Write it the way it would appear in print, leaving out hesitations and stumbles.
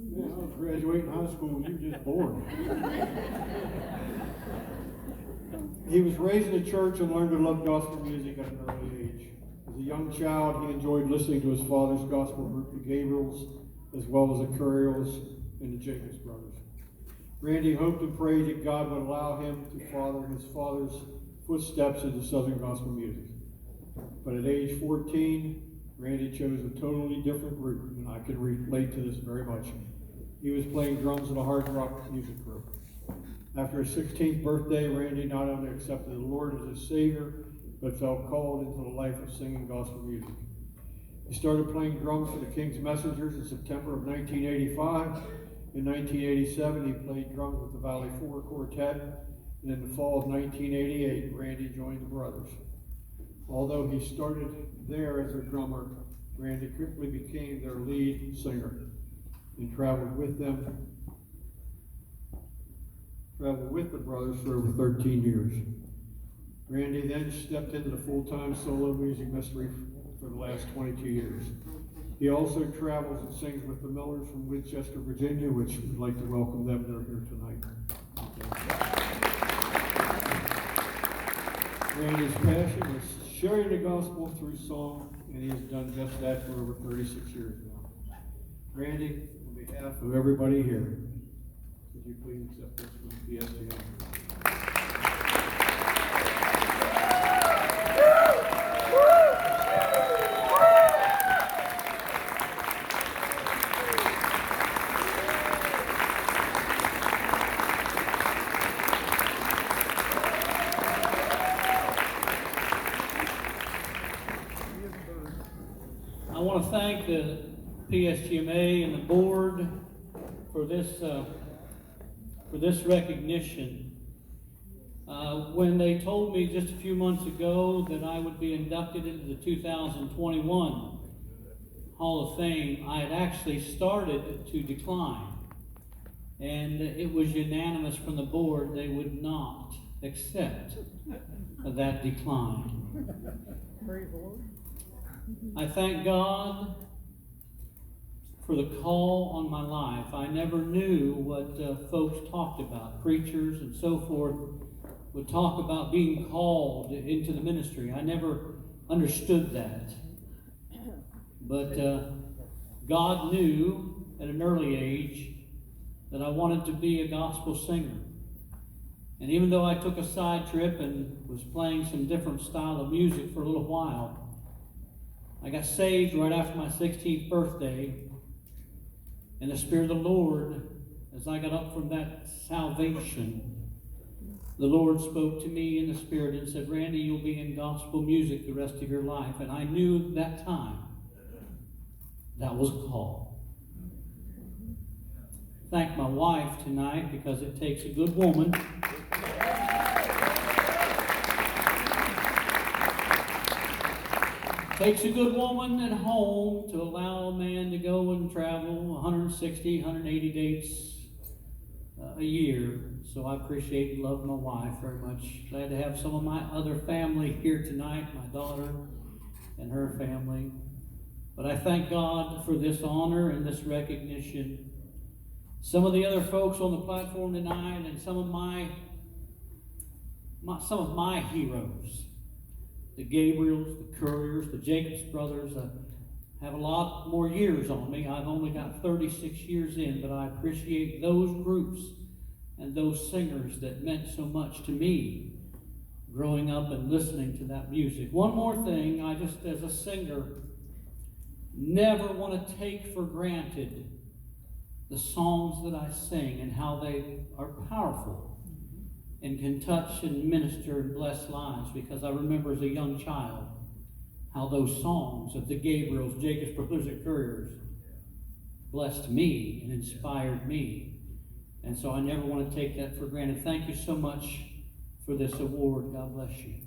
Man, I was graduating high school when you were just born. He was raised in the church and learned to love gospel music at an early age. As a young child, he enjoyed listening to his father's gospel group, the Gabriels, as well as the Curials and the Jacobs brothers. Randy hoped and prayed that God would allow him to follow his father's footsteps into Southern gospel music. But at age 14, Randy chose a totally different route, and I can relate to this very much. He was playing drums in a hard rock music group. After his 16th birthday, Randy not only accepted the Lord as his Savior, but felt called into the life of singing gospel music. He started playing drums for the King's Messengers in September of 1985. In 1987, he played drums with the Valley Four Quartet, and in the fall of 1988, Randy joined the brothers. Although he started there as their drummer, Randy quickly became their lead singer and traveled with the brothers for over 13 years. Randy then stepped into the full-time solo music ministry for the last 22 years. He also travels and sings with the Millers from Winchester, Virginia, which we'd like to welcome them. They're here tonight. Randy's passion is sharing the gospel through song, and he has done just that for over 36 years now. Randy, on behalf of everybody here, would you please accept this from PSGMA? I want to thank the PSGMA and the board for this recognition. When they told me just a few months ago that I would be inducted into the 2021 Hall of Fame, I had actually started to decline. And it was unanimous from the board they would not accept that decline. Praise the Lord. I thank God for the call on my life. I never knew what folks talked about. Preachers and so forth would talk about being called into the ministry. I never understood that. But God knew at an early age that I wanted to be a gospel singer. And even though I took a side trip and was playing some different style of music for a little while, I got saved right after my 16th birthday, and the Spirit of the Lord, as I got up from that salvation, the Lord spoke to me in the Spirit and said, Randy, you'll be in gospel music the rest of your life. And I knew at that time that was a call. Thank my wife tonight, because it takes a good woman Takes a good woman at home to allow a man to go and travel 160, 180 dates a year. So I appreciate and love my wife very much. Glad to have some of my other family here tonight, my daughter and her family. But I thank God for this honor and this recognition. Some of the other folks on the platform tonight and some of my heroes, the Gabriels, the Couriers, the Jacobs brothers, have a lot more years on me. I've only got 36 years in, but I appreciate those groups and those singers that meant so much to me growing up and listening to that music. One more thing, I just, as a singer, never want to take for granted the songs that I sing and how they are powerful and can touch and minister and bless lives, because I remember as a young child how those songs of the Gabriels, Jacobs brothers, and Couriers blessed me and inspired me. And so I never want to take that for granted. Thank you so much for this award. God bless you.